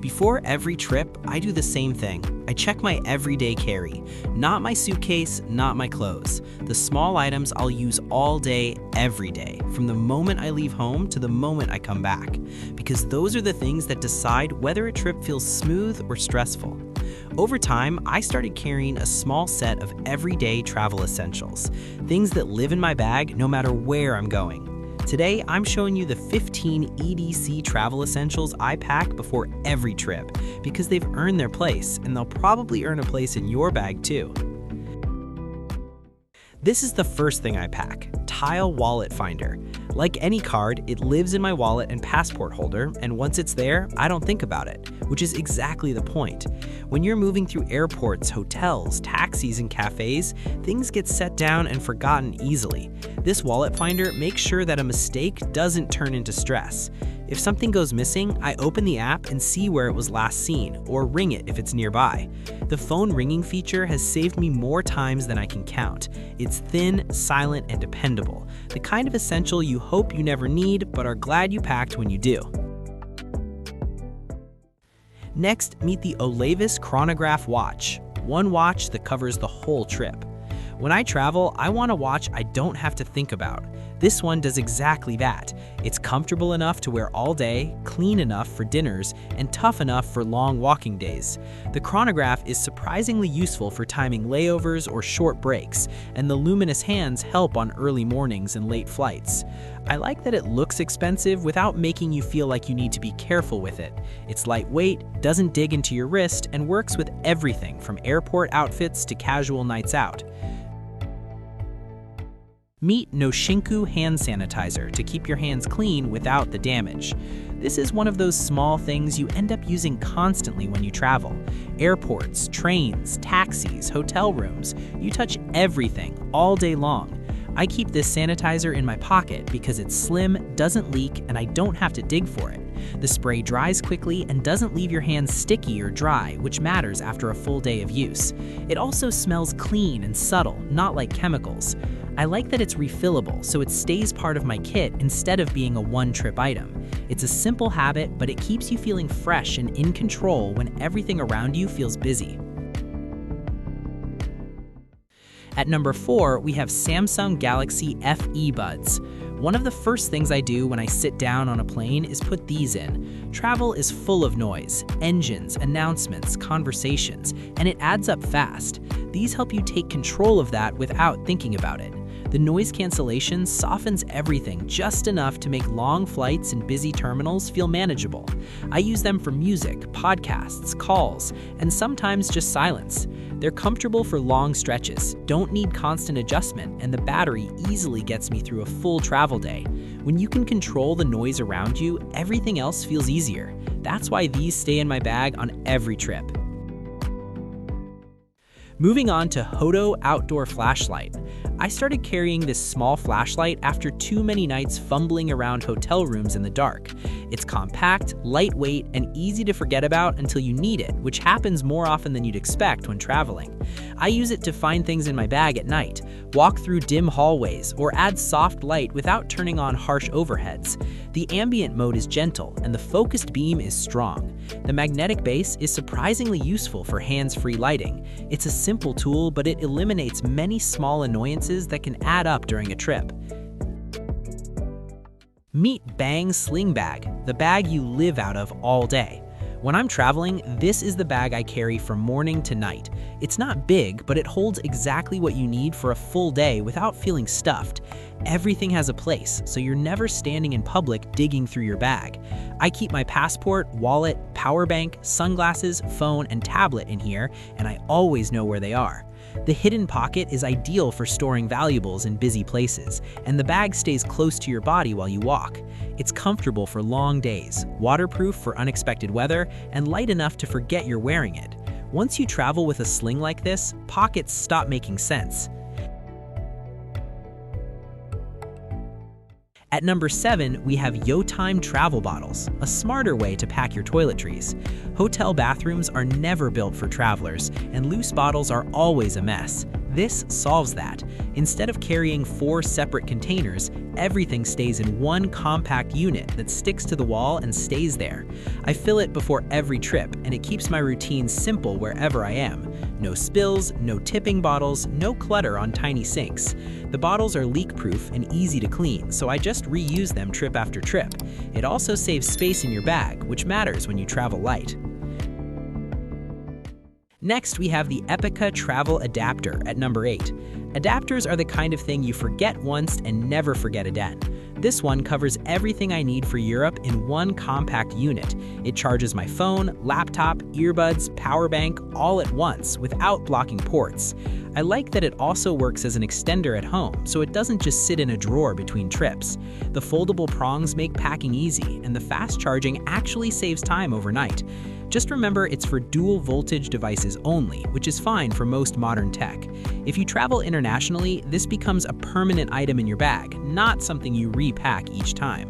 Before every trip, I do the same thing. I check my everyday carry. Not my suitcase, not my clothes. The small items I'll use all day, every day, from the moment I leave home to the moment I come back. Because those are the things that decide whether a trip feels smooth or stressful. Over time, I started carrying a small set of everyday travel essentials, things that live in my bag no matter where I'm going. Today, I'm showing you the 15 EDC travel essentials I pack before every trip, because they've earned their place, and they'll probably earn a place in your bag too. This is the first thing I pack, Tile Wallet Finder. Like any card, it lives in my wallet and passport holder, and once it's there, I don't think about it, which is exactly the point. When you're moving through airports, hotels, taxis, and cafes, things get set down and forgotten easily. This wallet finder makes sure that a mistake doesn't turn into stress. If something goes missing, I open the app and see where it was last seen, or ring it if it's nearby. The phone ringing feature has saved me more times than I can count. It's thin, silent, and dependable. The kind of essential you hope you never need, but are glad you packed when you do. Next, meet the Olavis Chronograph Watch. One watch that covers the whole trip. When I travel, I want a watch I don't have to think about. This one does exactly that. It's comfortable enough to wear all day, clean enough for dinners, and tough enough for long walking days. The chronograph is surprisingly useful for timing layovers or short breaks, and the luminous hands help on early mornings and late flights. I like that it looks expensive without making you feel like you need to be careful with it. It's lightweight, doesn't dig into your wrist, and works with everything from airport outfits to casual nights out. Meet Noshinku Hand Sanitizer to keep your hands clean without the damage. This is one of those small things you end up using constantly when you travel. Airports, trains, taxis, hotel rooms, you touch everything all day long. I keep this sanitizer in my pocket because it's slim, doesn't leak, and I don't have to dig for it. The spray dries quickly and doesn't leave your hands sticky or dry, which matters after a full day of use. It also smells clean and subtle, not like chemicals. I like that it's refillable, so it stays part of my kit instead of being a one-trip item. It's a simple habit, but it keeps you feeling fresh and in control when everything around you feels busy. At number 4, we have Samsung Galaxy FE Buds. One of the first things I do when I sit down on a plane is put these in. Travel is full of noise, engines, announcements, conversations, and it adds up fast. These help you take control of that without thinking about it. The noise cancellation softens everything just enough to make long flights and busy terminals feel manageable. I use them for music, podcasts, calls, and sometimes just silence. They're comfortable for long stretches, don't need constant adjustment, and the battery easily gets me through a full travel day. When you can control the noise around you, everything else feels easier. That's why these stay in my bag on every trip. Moving on to Hodo Outdoor Flashlight. I started carrying this small flashlight after too many nights fumbling around hotel rooms in the dark. It's compact, lightweight, and easy to forget about until you need it, which happens more often than you'd expect when traveling. I use it to find things in my bag at night, walk through dim hallways, or add soft light without turning on harsh overheads. The ambient mode is gentle, and the focused beam is strong. The magnetic base is surprisingly useful for hands-free lighting. It's a simple tool, but it eliminates many small annoyances that can add up during a trip. Meet Bang Sling Bag, the bag you live out of all day. When I'm traveling, this is the bag I carry from morning to night. It's not big, but it holds exactly what you need for a full day without feeling stuffed. Everything has a place, so you're never standing in public digging through your bag. I keep my passport, wallet, power bank, sunglasses, phone, and tablet in here, and I always know where they are. The hidden pocket is ideal for storing valuables in busy places, and the bag stays close to your body while you walk. It's comfortable for long days, waterproof for unexpected weather, and light enough to forget you're wearing it. Once you travel with a sling like this, pockets stop making sense. At number 7, we have YoTime travel bottles, a smarter way to pack your toiletries. Hotel bathrooms are never built for travelers, and loose bottles are always a mess. This solves that. Instead of carrying 4 separate containers, everything stays in one compact unit that sticks to the wall and stays there. I fill it before every trip, and it keeps my routine simple wherever I am. No spills, no tipping bottles, no clutter on tiny sinks. The bottles are leak-proof and easy to clean, so I just reuse them trip after trip. It also saves space in your bag, which matters when you travel light. Next, we have the Epica Travel Adapter at number 8. Adapters are the kind of thing you forget once and never forget again. This one covers everything I need for Europe in one compact unit. It charges my phone, laptop, earbuds, power bank all at once without blocking ports. I like that it also works as an extender at home, so it doesn't just sit in a drawer between trips. The foldable prongs make packing easy, and the fast charging actually saves time overnight. Just remember it's for dual voltage devices only, which is fine for most modern tech. If you travel internationally, this becomes a permanent item in your bag, not something you repack each time.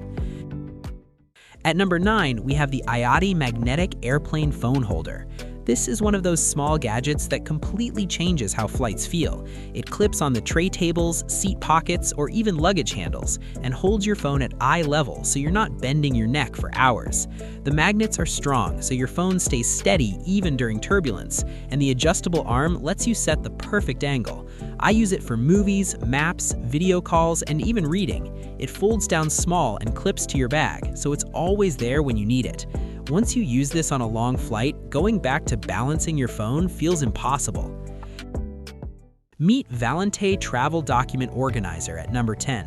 At number 9, we have the IATI Magnetic Airplane Phone Holder. This is one of those small gadgets that completely changes how flights feel. It clips on the tray tables, seat pockets, or even luggage handles, and holds your phone at eye level so you're not bending your neck for hours. The magnets are strong, so your phone stays steady even during turbulence, and the adjustable arm lets you set the perfect angle. I use it for movies, maps, video calls, and even reading. It folds down small and clips to your bag, so it's always there when you need it. Once you use this on a long flight, going back to balancing your phone feels impossible. Meet Valente Travel Document Organizer at number 10.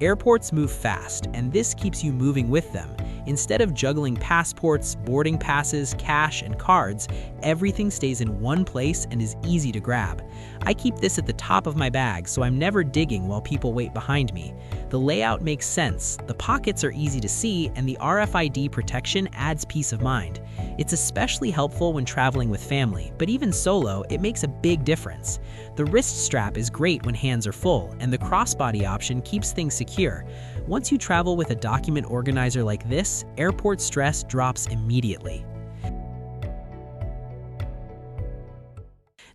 Airports move fast, and this keeps you moving with them. Instead of juggling passports, boarding passes, cash, and cards, everything stays in one place and is easy to grab. I keep this at the top of my bag so I'm never digging while people wait behind me. The layout makes sense, the pockets are easy to see, and the RFID protection adds peace of mind. It's especially helpful when traveling with family, but even solo, it makes a big difference. The wrist strap is great when hands are full, and the crossbody option keeps things secure. Once you travel with a document organizer like this, airport stress drops immediately.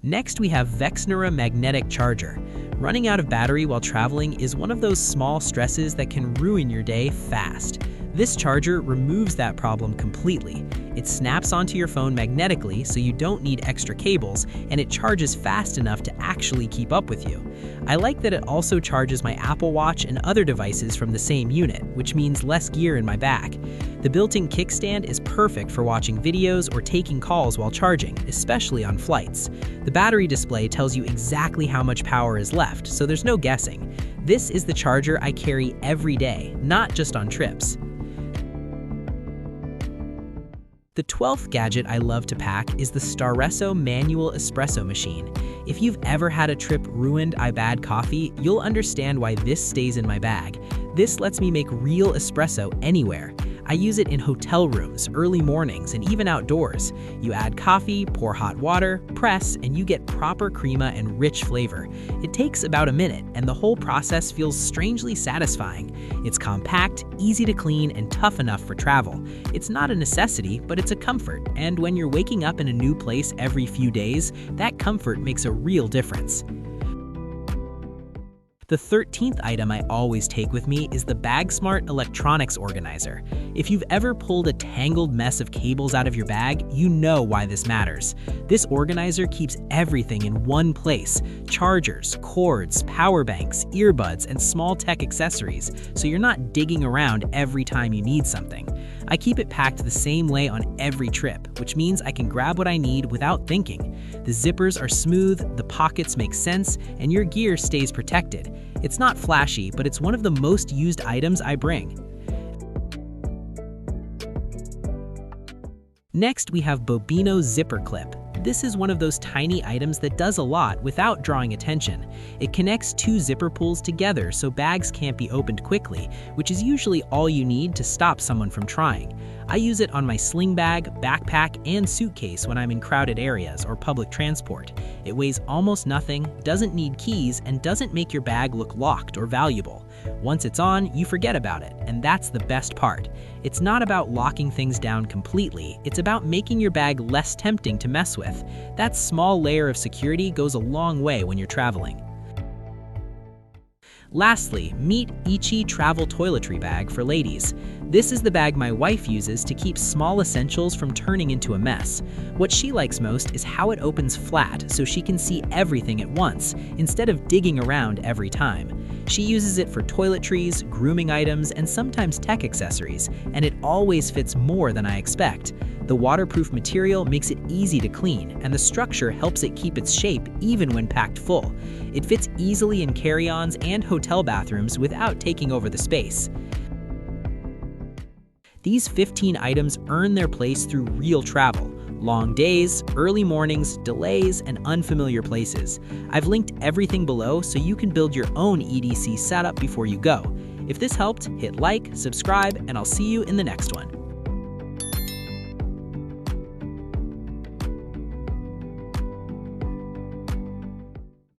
Next, we have Vexnera Magnetic Charger. Running out of battery while traveling is one of those small stresses that can ruin your day fast. This charger removes that problem completely. It snaps onto your phone magnetically so you don't need extra cables, and it charges fast enough to actually keep up with you. I like that it also charges my Apple Watch and other devices from the same unit, which means less gear in my bag. The built-in kickstand is perfect for watching videos or taking calls while charging, especially on flights. The battery display tells you exactly how much power is left, so there's no guessing. This is the charger I carry every day, not just on trips. The 12th gadget I love to pack is the Staresso manual espresso machine. If you've ever had a trip ruined by bad coffee, you'll understand why this stays in my bag. This lets me make real espresso anywhere. I use it in hotel rooms, early mornings, and even outdoors. You add coffee, pour hot water, press, and you get proper crema and rich flavor. It takes about a minute, and the whole process feels strangely satisfying. It's compact, easy to clean, and tough enough for travel. It's not a necessity, but it's a comfort, and when you're waking up in a new place every few days, that comfort makes a real difference. The 13th item I always take with me is the BagSmart Electronics Organizer. If you've ever pulled a tangled mess of cables out of your bag, you know why this matters. This organizer keeps everything in one place: chargers, cords, power banks, earbuds, and small tech accessories, so you're not digging around every time you need something. I keep it packed the same way on every trip, which means I can grab what I need without thinking. The zippers are smooth, the pockets make sense, and your gear stays protected. It's not flashy, but it's one of the most used items I bring. Next, we have Bobino Zipper Clip. This is one of those tiny items that does a lot without drawing attention. It connects two zipper pulls together so bags can't be opened quickly, which is usually all you need to stop someone from trying. I use it on my sling bag, backpack, and suitcase when I'm in crowded areas or public transport. It weighs almost nothing, doesn't need keys, and doesn't make your bag look locked or valuable. Once it's on, you forget about it, and that's the best part. It's not about locking things down completely, it's about making your bag less tempting to mess with. That small layer of security goes a long way when you're traveling. Lastly, meet Ichi Travel Toiletry Bag for ladies. This is the bag my wife uses to keep small essentials from turning into a mess. What she likes most is how it opens flat so she can see everything at once, instead of digging around every time. She uses it for toiletries, grooming items, and sometimes tech accessories, and it always fits more than I expect. The waterproof material makes it easy to clean, and the structure helps it keep its shape even when packed full. It fits easily in carry-ons and hotel bathrooms without taking over the space. These 15 items earn their place through real travel. Long days, early mornings, delays, and unfamiliar places. I've linked everything below so you can build your own EDC setup before you go. If this helped, hit like, subscribe, and I'll see you in the next one.